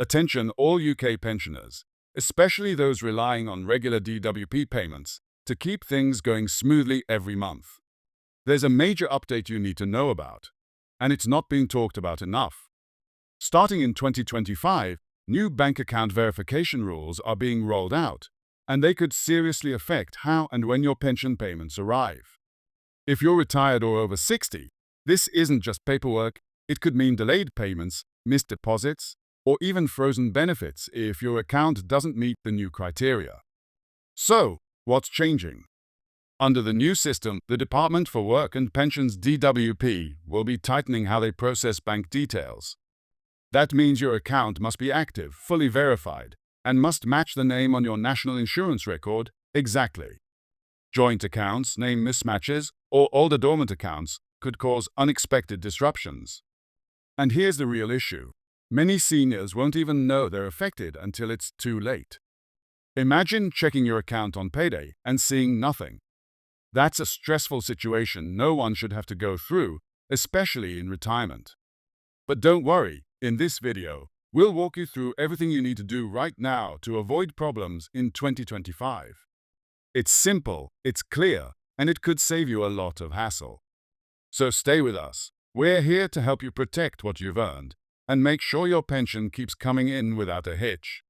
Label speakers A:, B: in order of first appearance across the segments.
A: Attention all UK pensioners, especially those relying on regular DWP payments to keep things going smoothly every month. There's a major update you need to know about, and it's not being talked about enough. Starting in 2025, new bank account verification rules are being rolled out, and they could seriously affect how and when your pension payments arrive. If you're retired or over 60, this isn't just paperwork, it could mean delayed payments, missed deposits, or even frozen benefits if your account doesn't meet the new criteria. So, what's changing? Under the new system, the Department for Work and Pensions DWP will be tightening how they process bank details. That means your account must be active, fully verified, and must match the name on your national insurance record exactly. Joint accounts, name mismatches, or older dormant accounts could cause unexpected disruptions. And here's the real issue. Many seniors won't even know they're affected until it's too late. Imagine checking your account on payday and seeing nothing. That's a stressful situation no one should have to go through, especially in retirement. But don't worry, in this video, we'll walk you through everything you need to do right now to avoid problems in 2025. It's simple, it's clear, and it could save you a lot of hassle. So stay with us. We're here to help you protect what you've earned and make sure your pension keeps coming in without a hitch.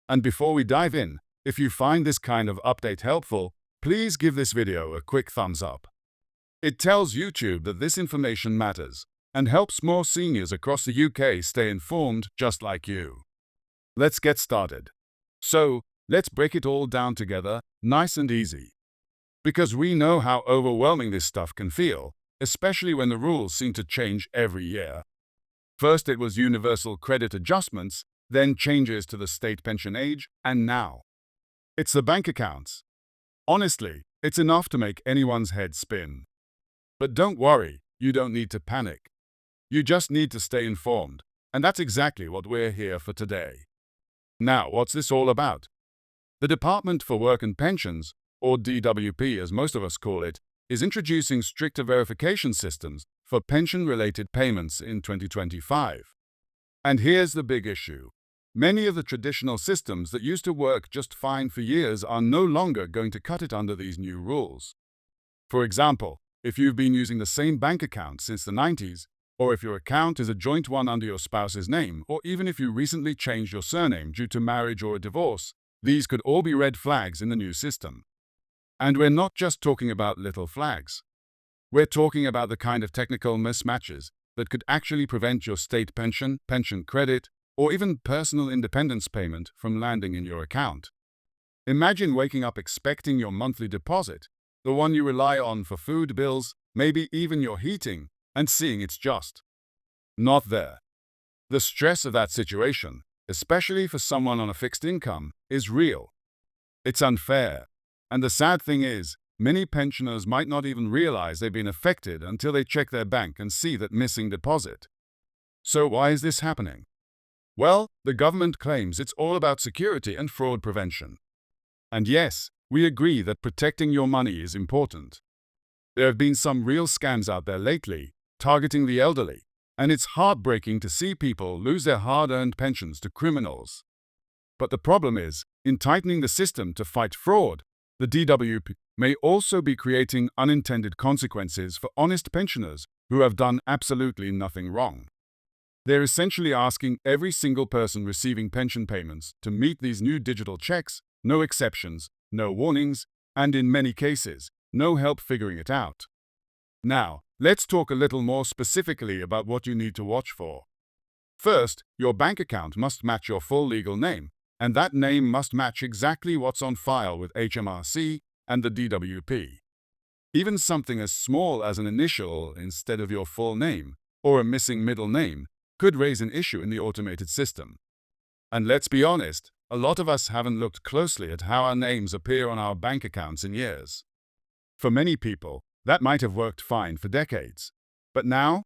A: And before we dive in, if you find this kind of update helpful, please give this video a quick thumbs up. It tells YouTube that this information matters and helps more seniors across the UK stay informed just like you. Let's get started. So, let's break it all down together, nice and easy. Because we know how overwhelming this stuff can feel, especially when the rules seem to change every year. First it was universal credit adjustments, then changes to the state pension age, and now it's the bank accounts. Honestly, it's enough to make anyone's head spin. But don't worry, you don't need to panic. You just need to stay informed, and that's exactly what we're here for today. Now, what's this all about? The Department for Work and Pensions, or DWP as most of us call it, is introducing stricter verification systems for pension-related payments in 2025. And here's the big issue. Many of the traditional systems that used to work just fine for years are no longer going to cut it under these new rules. For example, if you've been using the same bank account since the 90s, or if your account is a joint one under your spouse's name, or even if you recently changed your surname due to marriage or a divorce, these could all be red flags in the new system. And we're not just talking about little flags. We're talking about the kind of technical mismatches that could actually prevent your state pension, pension credit, or even personal independence payment from landing in your account. Imagine waking up expecting your monthly deposit, the one you rely on for food bills, maybe even your heating, and seeing it's just not there. The stress of that situation, especially for someone on a fixed income, is real. It's unfair. And the sad thing is, many pensioners might not even realize they've been affected until they check their bank and see that missing deposit. So why is this happening? Well, the government claims it's all about security and fraud prevention. And yes, we agree that protecting your money is important. There have been some real scams out there lately, targeting the elderly, and it's heartbreaking to see people lose their hard-earned pensions to criminals. But the problem is, in tightening the system to fight fraud, the DWP may also be creating unintended consequences for honest pensioners who have done absolutely nothing wrong. They're essentially asking every single person receiving pension payments to meet these new digital checks, no exceptions, no warnings, and in many cases, no help figuring it out. Now, let's talk a little more specifically about what you need to watch for. First, your bank account must match your full legal name, and that name must match exactly what's on file with HMRC and the DWP. Even something as small as an initial instead of your full name, or a missing middle name, could raise an issue in the automated system. And let's be honest, a lot of us haven't looked closely at how our names appear on our bank accounts in years. For many people, that might have worked fine for decades. But now,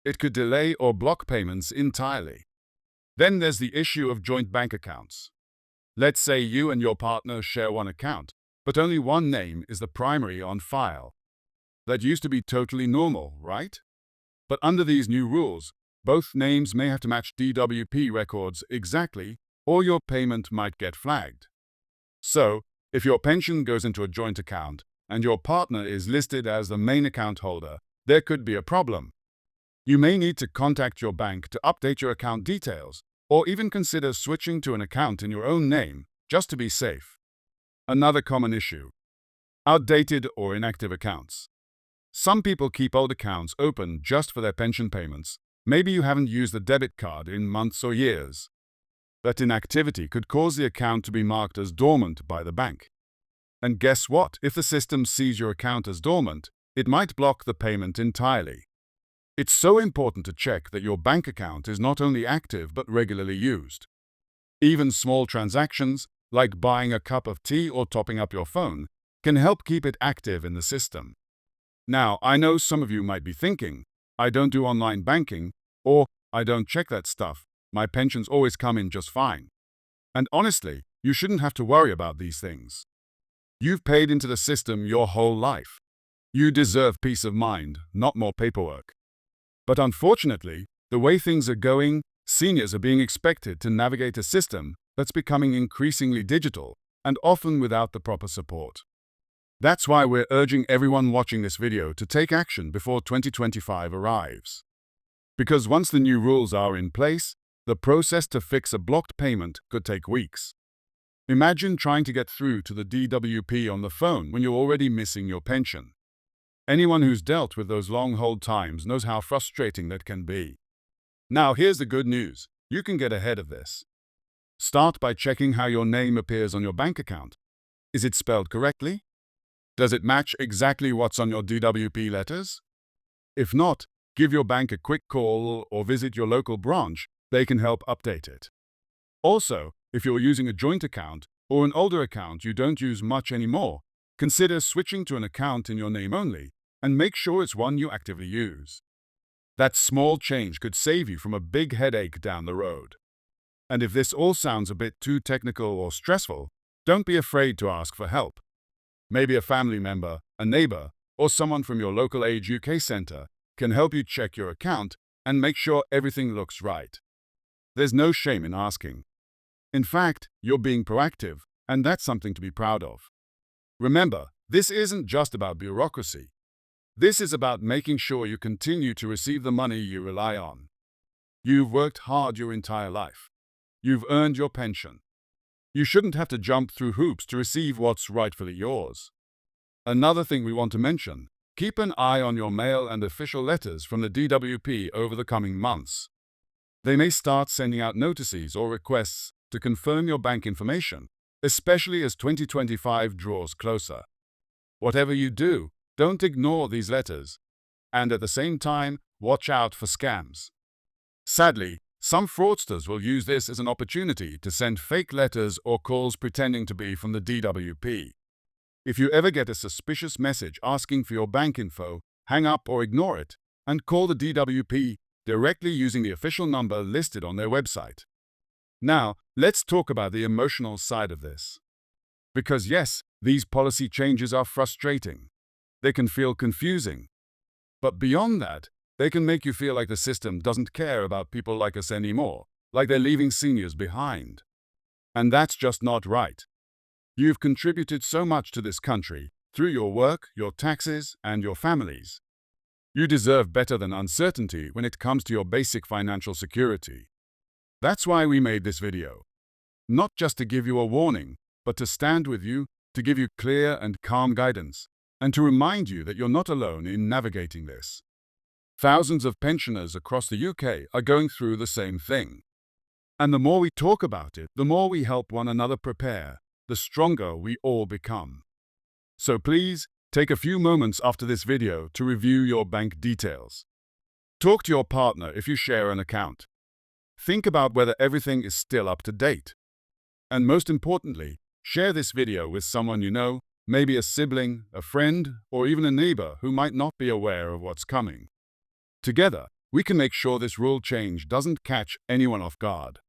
A: it could delay or block payments entirely. Then there's the issue of joint bank accounts. Let's say you and your partner share one account, but only one name is the primary on file. That used to be totally normal, right? But under these new rules, Both names may have to match DWP records exactly, or your payment might get flagged. So, if your pension goes into a joint account and your partner is listed as the main account holder, there could be a problem. You may need to contact your bank to update your account details, or even consider switching to an account in your own name, just to be safe. Another common issue: outdated or inactive accounts. Some people keep old accounts open just for their pension payments. Maybe you haven't used the debit card in months or years. That inactivity could cause the account to be marked as dormant by the bank. And guess what? If the system sees your account as dormant, it might block the payment entirely. It's so important to check that your bank account is not only active but regularly used. Even small transactions, like buying a cup of tea or topping up your phone, can help keep it active in the system. Now, I know some of you might be thinking, I don't do online banking, or I don't check that stuff. My pensions always come in just fine. And honestly, you shouldn't have to worry about these things. You've paid into the system your whole life. You deserve peace of mind, not more paperwork. But unfortunately, the way things are going, seniors are being expected to navigate a system that's becoming increasingly digital and often without the proper support. That's why we're urging everyone watching this video to take action before 2025 arrives. Because once the new rules are in place, the process to fix a blocked payment could take weeks. Imagine trying to get through to the DWP on the phone when you're already missing your pension. Anyone who's dealt with those long hold times knows how frustrating that can be. Now, here's the good news. You can get ahead of this. Start by checking how your name appears on your bank account. Is it spelled correctly? Does it match exactly what's on your DWP letters? If not, give your bank a quick call or visit your local branch. They can help update it. Also, if you're using a joint account or an older account you don't use much anymore, consider switching to an account in your name only and make sure it's one you actively use. That small change could save you from a big headache down the road. And if this all sounds a bit too technical or stressful, don't be afraid to ask for help. Maybe a family member, a neighbor, or someone from your local Age UK center can help you check your account and make sure everything looks right. There's no shame in asking. In fact, you're being proactive, and that's something to be proud of. Remember, this isn't just about bureaucracy. This is about making sure you continue to receive the money you rely on. You've worked hard your entire life. You've earned your pension. You shouldn't have to jump through hoops to receive what's rightfully yours. Another thing we want to mention: keep an eye on your mail and official letters from the DWP over the coming months. They may start sending out notices or requests to confirm your bank information, especially as 2025 draws closer. Whatever you do, don't ignore these letters. And at the same time, watch out for scams. Sadly, some fraudsters will use this as an opportunity to send fake letters or calls pretending to be from the DWP. If you ever get a suspicious message asking for your bank info, hang up or ignore it, and call the DWP directly using the official number listed on their website. Now, let's talk about the emotional side of this. Because yes, these policy changes are frustrating. They can feel confusing. But beyond that, they can make you feel like the system doesn't care about people like us anymore, like they're leaving seniors behind. And that's just not right. You've contributed so much to this country through your work, your taxes, and your families. You deserve better than uncertainty when it comes to your basic financial security. That's why we made this video. Not just to give you a warning, but to stand with you, to give you clear and calm guidance, and to remind you that you're not alone in navigating this. Thousands of pensioners across the UK are going through the same thing. And the more we talk about it, the more we help one another prepare, the stronger we all become. So please, take a few moments after this video to review your bank details. Talk to your partner if you share an account. Think about whether everything is still up to date. And most importantly, share this video with someone you know, maybe a sibling, a friend, or even a neighbor who might not be aware of what's coming. Together, we can make sure this rule change doesn't catch anyone off guard.